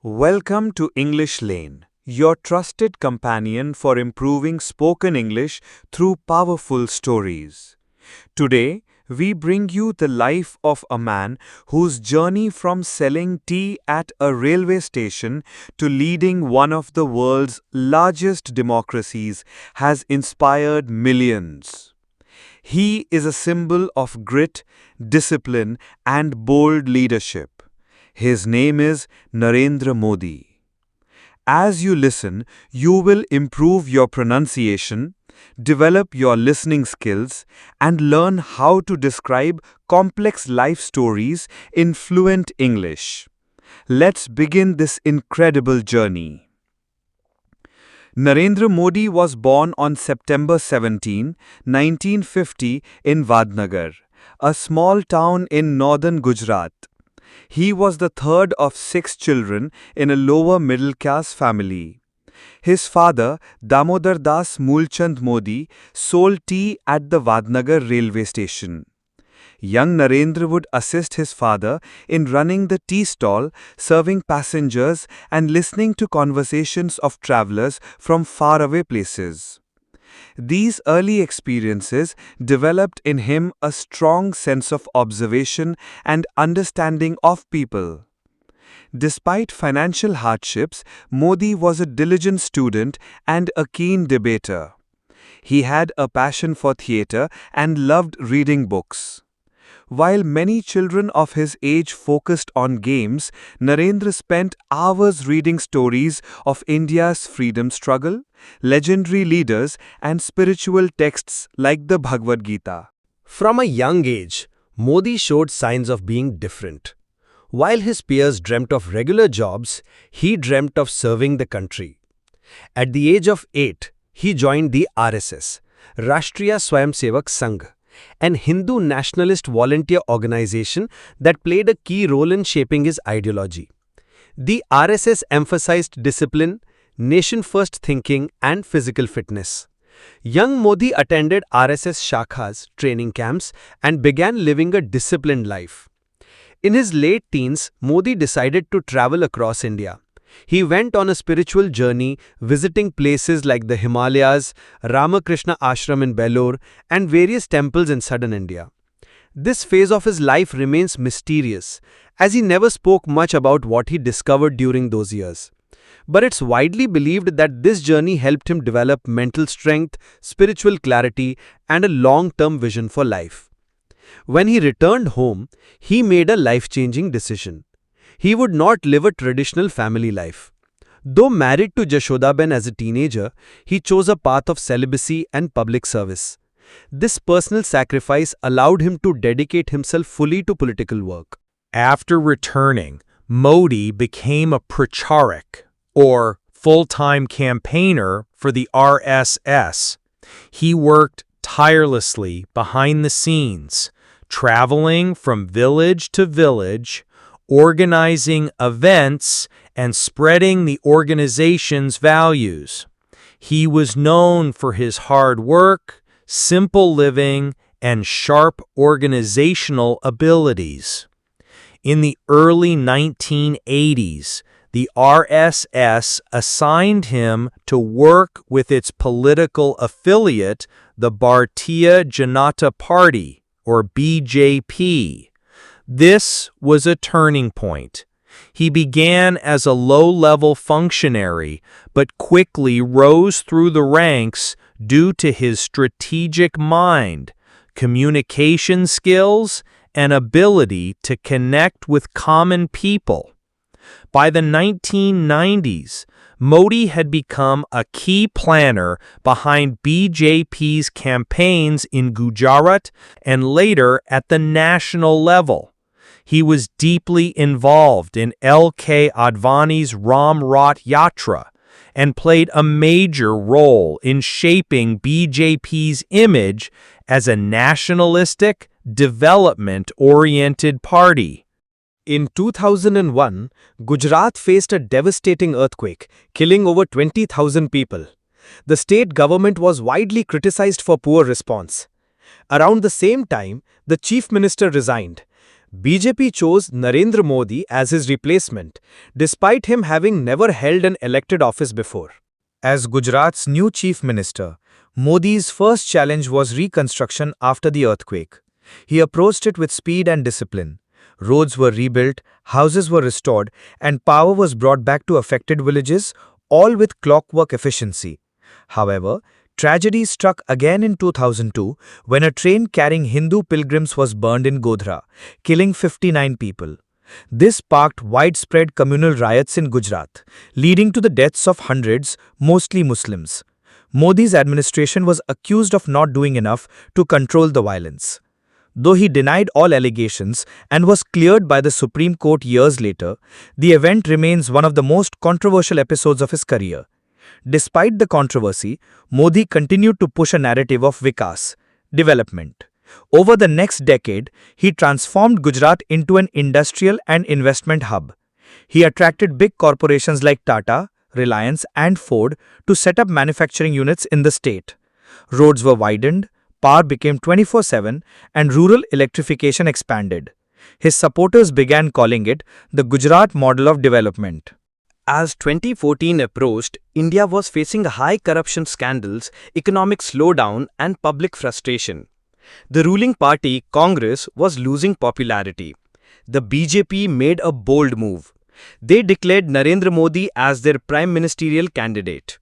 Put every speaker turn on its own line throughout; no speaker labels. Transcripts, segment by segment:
Welcome to English Lane, your trusted companion for improving spoken English through powerful stories. Today, we bring you the life of a man whose journey from selling tea at a railway station to leading one of the world's largest democracies has inspired millions. He is a symbol of grit, discipline, and bold leadership. His name is Narendra Modi. As you listen, you will improve your pronunciation, develop your listening skills, and learn how to describe complex life stories in fluent English. Let's begin this incredible journey. Narendra Modi was born on September 17, 1950 in Vadnagar, a small town in northern Gujarat. He was the third of 6 children in a lower middle-class family. His father, Damodar Das Mulchand Modi, sold tea at the Vadnagar railway station. Young Narendra would assist his father in running the tea stall, serving passengers and listening to conversations of travelers from faraway places. These early experiences developed in him a strong sense of observation and understanding of people. Despite financial hardships, Modi was a diligent student and a keen debater. He had a passion for theatre and loved reading books. While many children of his age focused on games, Narendra spent hours reading stories of India's freedom struggle, legendary leaders, and spiritual texts like the Bhagavad Gita.
From a young age, Modi showed signs of being different. While his peers dreamt of regular jobs, he dreamt of serving the country. At the age of 8, he joined the RSS, Rashtriya Swayamsevak Sangh, an Hindu nationalist volunteer organization that played a key role in shaping his ideology. The RSS emphasized discipline, nation-first thinking, and physical fitness. Young Modi attended RSS Shakhas, training camps, and began living a disciplined life. In his late teens, Modi decided to travel across India. He went on a spiritual journey, visiting places like the Himalayas, Ramakrishna Ashram in Belur, and various temples in southern India. This phase of his life remains mysterious, as he never spoke much about what he discovered during those years. But it's widely believed that this journey helped him develop mental strength, spiritual clarity, and a long-term vision for life. When he returned home, he made a life-changing decision. He would not live a traditional family life. Though married to Jashodaben as a teenager, he chose a path of celibacy and public service. This personal sacrifice allowed him to dedicate himself fully to political work.
After returning, Modi became a pracharak, or full-time campaigner for the RSS. He worked tirelessly behind the scenes, traveling from village to village, organizing events, and spreading the organization's values. He was known for his hard work, simple living, and sharp organizational abilities. In the early 1980s, the RSS assigned him to work with its political affiliate, the Bharatiya Janata Party, or BJP. This was a turning point. He began as a low-level functionary, but quickly rose through the ranks due to his strategic mind, communication skills, and ability to connect with common people. By the 1990s, Modi had become a key planner behind BJP's campaigns in Gujarat and later at the national level. He was deeply involved in L.K. Advani's Ram Rath Yatra and played a major role in shaping BJP's image as a nationalistic, development-oriented party.
In 2001, Gujarat faced a devastating earthquake, killing over 20,000 people. The state government was widely criticized for poor response. Around the same time, the chief minister resigned. BJP chose Narendra Modi as his replacement, despite him having never held an elected office before. As Gujarat's new chief minister, Modi's first challenge was reconstruction after the earthquake. He approached it with speed and discipline. Roads were rebuilt, houses were restored, and power was brought back to affected villages, all with clockwork efficiency. However, tragedy struck again in 2002 when a train carrying Hindu pilgrims was burned in Godhra, killing 59 people. This sparked widespread communal riots in Gujarat, leading to the deaths of hundreds, mostly Muslims. Modi's administration was accused of not doing enough to control the violence. Though he denied all allegations and was cleared by the Supreme Court years later, the event remains one of the most controversial episodes of his career. Despite the controversy, Modi continued to push a narrative of Vikas, development. Over the next decade, he transformed Gujarat into an industrial and investment hub. He attracted big corporations like Tata, Reliance, and Ford to set up manufacturing units in the state. Roads were widened, power became 24/7, and rural electrification expanded. His supporters began calling it the Gujarat model of development. As 2014 approached, India was facing high corruption scandals, economic slowdown, and public frustration. The ruling party, Congress, was losing popularity. The BJP made a bold move. They declared Narendra Modi as their prime ministerial candidate.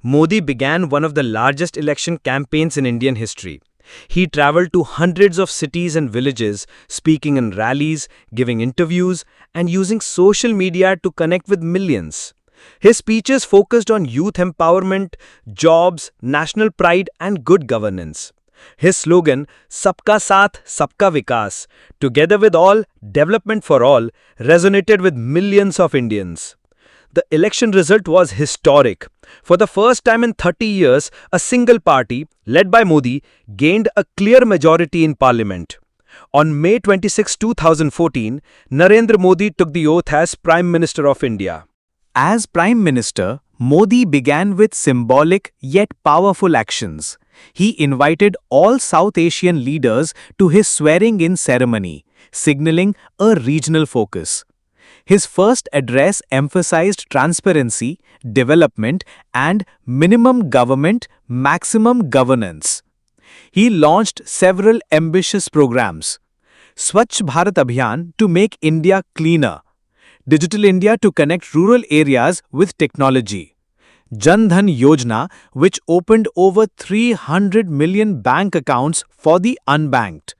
Modi began one of the largest election campaigns in Indian history. He traveled to hundreds of cities and villages, speaking in rallies, giving interviews, and using social media to connect with millions. His speeches focused on youth empowerment, jobs, national pride, and good governance. His slogan, Sabka Saath, Sabka Vikas, together with all, development for all, resonated with millions of Indians. The election result was historic. For the first time in 30 years, a single party, led by Modi, gained a clear majority in parliament. On May 26, 2014, Narendra Modi took the oath as Prime Minister of India. As Prime Minister, Modi began with symbolic yet powerful actions. He invited all South Asian leaders to his swearing-in ceremony, signaling a regional focus. His first address emphasized transparency, development, and minimum government, maximum governance. He launched several ambitious programs. Swachh Bharat Abhiyan to make India cleaner. Digital India to connect rural areas with technology. Jan Dhan Yojana, which opened over 300 million bank accounts for the unbanked.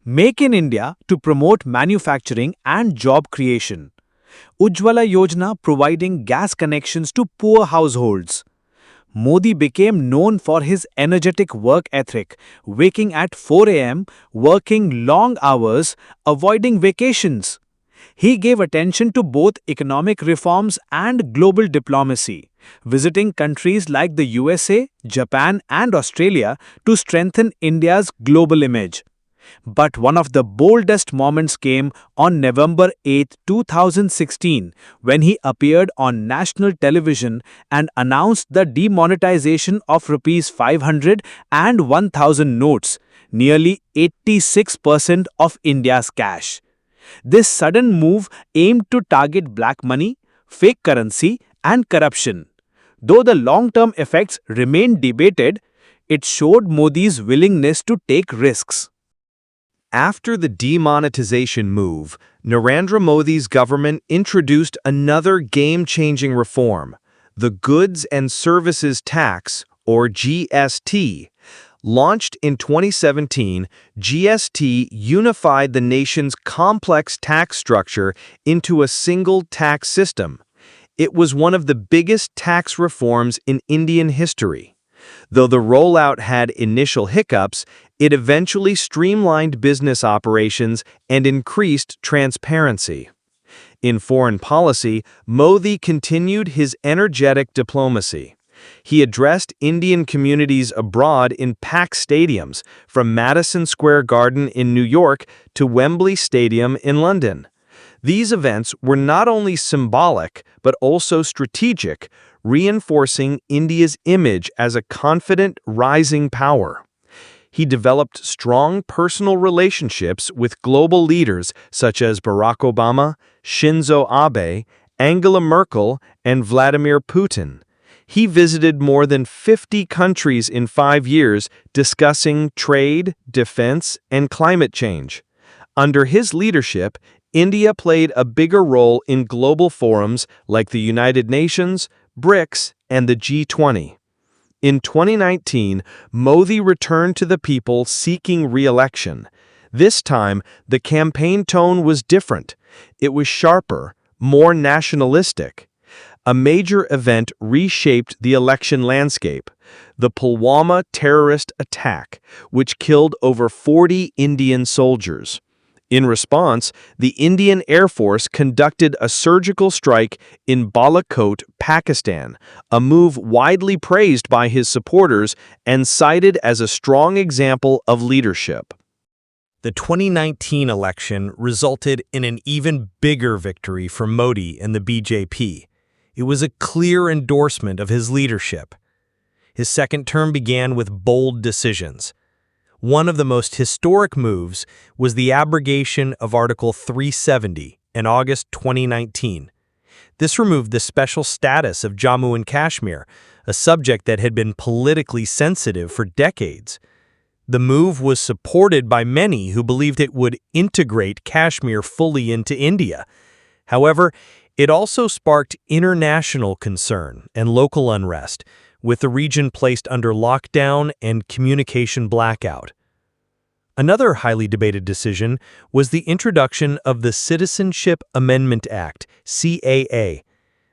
Make in India to promote manufacturing and job creation. Ujjwala Yojana providing gas connections to poor households. Modi became known for his energetic work ethic, waking at 4 a.m., working long hours, avoiding vacations. He gave attention to both economic reforms and global diplomacy, visiting countries like the USA, Japan, and Australia to strengthen India's global image. But one of the boldest moments came on November 8, 2016, when he appeared on national television and announced the demonetization of Rs 500 and 1000 notes, nearly 86% of India's cash. This sudden move aimed to target black money, fake currency, and corruption. Though the long-term effects remained debated, it showed Modi's willingness to take risks.
After the demonetization move, Narendra Modi's government introduced another game-changing reform, the Goods and Services Tax, or GST. Launched in 2017, GST unified the nation's complex tax structure into a single tax system. It was one of the biggest tax reforms in Indian history. Though the rollout had initial hiccups, it eventually streamlined business operations and increased transparency. In foreign policy, Modi continued his energetic diplomacy. He addressed Indian communities abroad in packed stadiums, from Madison Square Garden in New York to Wembley Stadium in London. These events were not only symbolic but also strategic, reinforcing India's image as a confident, rising power. he developed strong personal relationships with global leaders such as Barack Obama, Shinzo Abe, Angela Merkel, and Vladimir Putin. He visited more than 50 countries in 5 years discussing trade, defense, and climate change. Under his leadership, India played a bigger role in global forums like the United Nations, BRICS, and the G20. In 2019, Modi returned to the people seeking re-election. This time, the campaign tone was different. It was sharper, more nationalistic. A major event reshaped the election landscape: the Pulwama terrorist attack, which killed over 40 Indian soldiers. In response, the Indian Air Force conducted a surgical strike in Balakot, Pakistan, a move widely praised by his supporters and cited as a strong example of leadership.
The 2019 election resulted in an even bigger victory for Modi and the BJP. It was a clear endorsement of his leadership. His second term began with bold decisions. One of the most historic moves was the abrogation of Article 370 in August 2019. This removed the special status of Jammu and Kashmir, a subject that had been politically sensitive for decades. The move was supported by many who believed it would integrate Kashmir fully into India. However, it also sparked international concern and local unrest, with the region placed under lockdown and communication blackout. Another highly debated decision was the introduction of the Citizenship Amendment Act, CAA.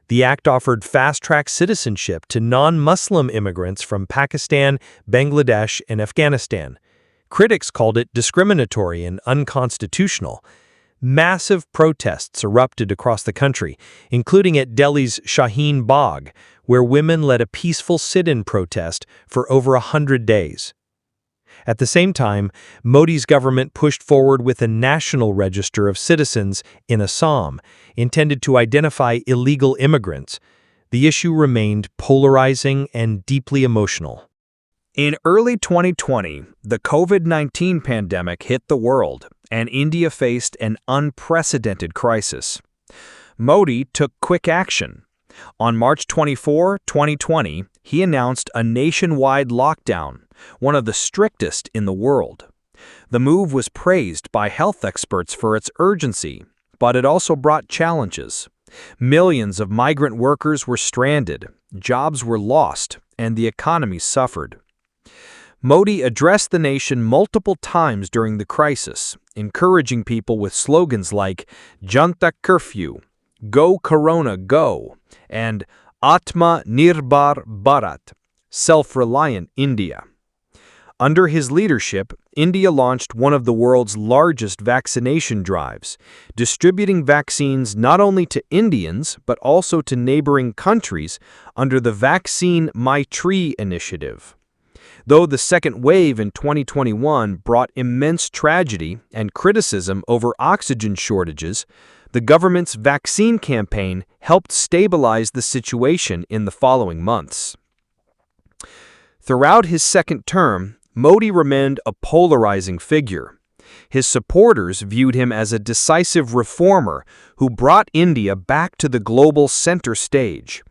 The act offered fast-track citizenship to non-Muslim immigrants from Pakistan, Bangladesh, and Afghanistan. Critics called it discriminatory and unconstitutional. Massive protests erupted across the country, including at Delhi's Shaheen Bagh, where women led a peaceful sit-in protest for over 100 days. At the same time, Modi's government pushed forward with a national register of citizens in Assam, intended to identify illegal immigrants. The issue remained polarizing and deeply emotional.
In early 2020, the COVID-19 pandemic hit the world, and India faced an unprecedented crisis. Modi took quick action. On March 24, 2020, he announced a nationwide lockdown, one of the strictest in the world. The move was praised by health experts for its urgency, but it also brought challenges. Millions of migrant workers were stranded, jobs were lost, and the economy suffered. Modi addressed the nation multiple times during the crisis, encouraging people with slogans like Janta Curfew, Go Corona Go, and Atma Nirbhar Bharat, Self-Reliant India. Under his leadership, India launched one of the world's largest vaccination drives, distributing vaccines not only to Indians but also to neighboring countries under the Vaccine Maitri initiative. Though the second wave in 2021 brought immense tragedy and criticism over oxygen shortages, the government's vaccine campaign helped stabilize the situation in the following months. Throughout his second term, Modi remained a polarizing figure. His supporters viewed him as a decisive reformer who brought India back to the global center stage.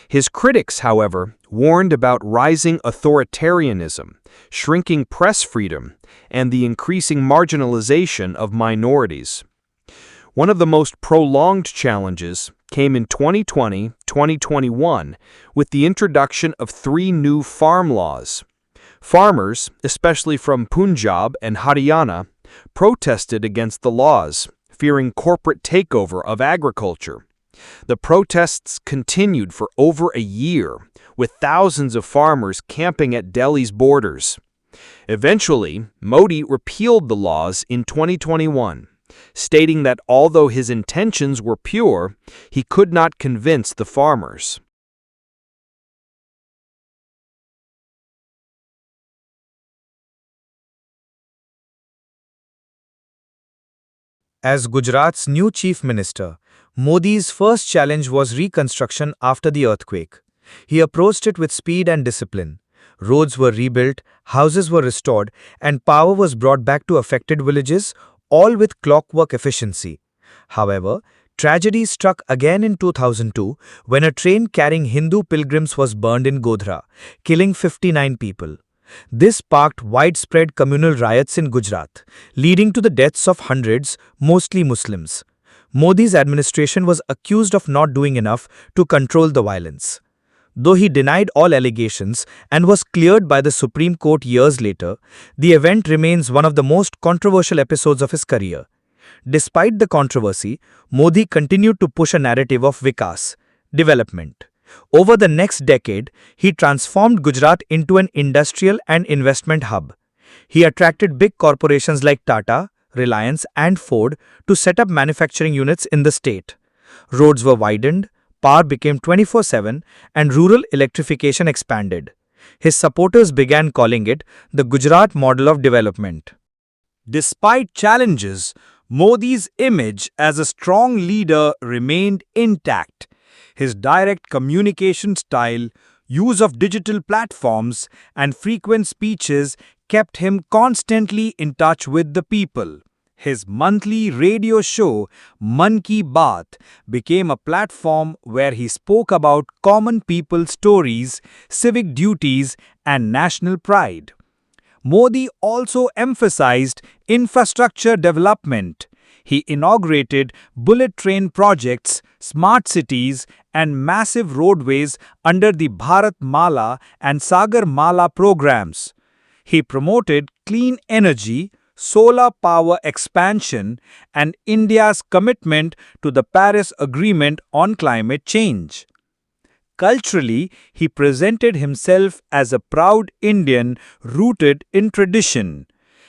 His critics, however, warned about rising authoritarianism, shrinking press freedom, and the increasing marginalization of minorities. One of the most prolonged challenges came in 2020-2021 with the introduction of 3 new farm laws. Farmers, especially from Punjab and Haryana, protested against the laws, fearing corporate takeover of agriculture. The protests continued for over a year, with thousands of farmers camping at Delhi's borders. Eventually, Modi repealed the laws in 2021, stating that although his intentions were pure, he could not convince the farmers.
As Gujarat's new chief minister, Modi's first challenge was reconstruction after the earthquake. He approached it with speed and discipline, Roads were rebuilt, houses were restored, and power was brought back to affected villages, all with clockwork efficiency. However, tragedy struck again in 2002 when a train carrying Hindu pilgrims was burned in Godhra, killing 59 people. This sparked widespread communal riots in Gujarat, leading to the deaths of hundreds, mostly Muslims. Modi's administration was accused of not doing enough to control the violence. Though he denied all allegations and was cleared by the Supreme Court years later, the event remains one of the most controversial episodes of his career. Despite the controversy, Modi continued to push a narrative of Vikas, development. Over the next decade, he transformed Gujarat into an industrial and investment hub. He attracted big corporations like Tata, Reliance, and Ford to set up manufacturing units in the state. Roads were widened, power became 24/7, and rural electrification expanded. His supporters began calling it the Gujarat model of development.
Despite challenges, Modi's image as a strong leader remained intact. His direct communication style, use of digital platforms, and frequent speeches kept him constantly in touch with the people. His monthly radio show, Mann Ki Baat, became a platform where he spoke about common people's stories, civic duties, and national pride. Modi also emphasized infrastructure development. He inaugurated bullet train projects, smart cities, and massive roadways under the Bharat Mala and Sagar Mala programs. He promoted clean energy, solar power expansion, and India's commitment to the Paris Agreement on climate change. Culturally, he presented himself as a proud Indian rooted in tradition.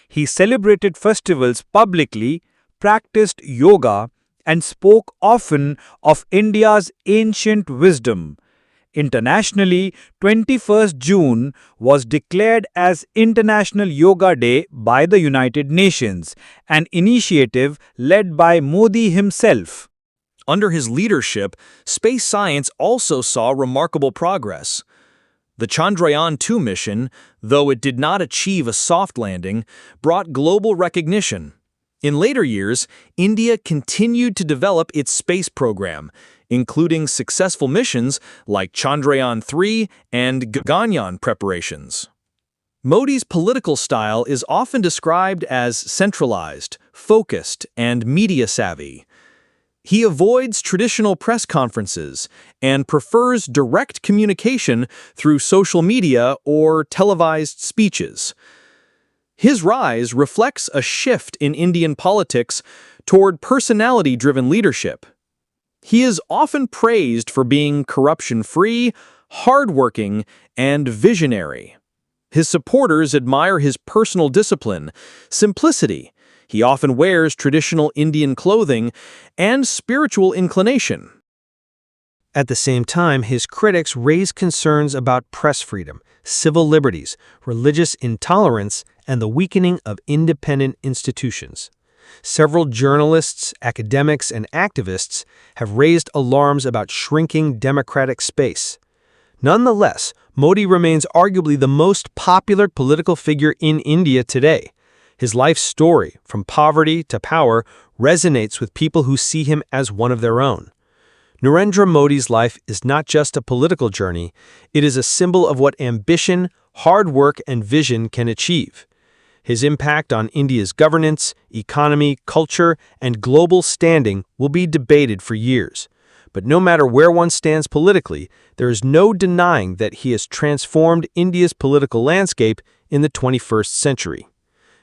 He celebrated festivals publicly, practiced yoga, and spoke often of India's ancient wisdom. Internationally, 21st June was declared as International Yoga Day by the United Nations, an initiative led by Modi himself.
Under his leadership, space science also saw remarkable progress. The Chandrayaan-2 mission, though it did not achieve a soft landing, brought global recognition. In later years, India continued to develop its space program, including successful missions like Chandrayaan-3 and Gaganyaan preparations. Modi's political style is often described as centralized, focused, and media-savvy. He avoids traditional press conferences and prefers direct communication through social media or televised speeches. His rise reflects a shift in Indian politics toward personality-driven leadership. He is often praised for being corruption-free, hardworking, and visionary. His supporters admire his personal discipline, simplicity. He often wears traditional Indian clothing and spiritual inclination.
At the same time, his critics raise concerns about press freedom, civil liberties, religious intolerance, and the weakening of independent institutions. Several journalists, academics, and activists have raised alarms about shrinking democratic space. Nonetheless, Modi remains arguably the most popular political figure in India today. His life story, from poverty to power, resonates with people who see him as one of their own. Narendra Modi's life is not just a political journey, it is a symbol of what ambition, hard work, and vision can achieve. His impact on India's governance, economy, culture, and global standing will be debated for years. But no matter where one stands politically, there is no denying that he has transformed India's political landscape in the 21st century.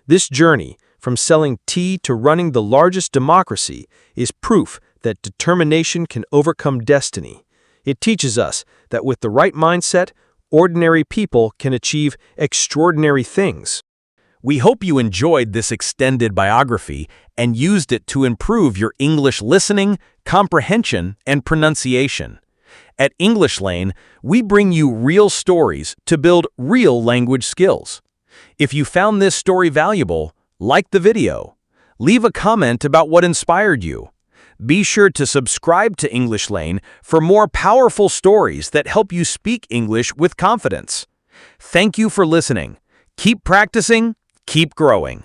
This journey, from selling tea to running the largest democracy, is proof that determination can overcome destiny. It teaches us that with the right mindset, ordinary people can achieve extraordinary things.
We hope you enjoyed this extended biography and used it to improve your English listening, comprehension, and pronunciation. At English Lane, we bring you real stories to build real language skills. If you found this story valuable, like the video. Leave a comment about what inspired you. Be sure to subscribe to English Lane for more powerful stories that help you speak English with confidence. Thank you for listening. Keep practicing, keep growing.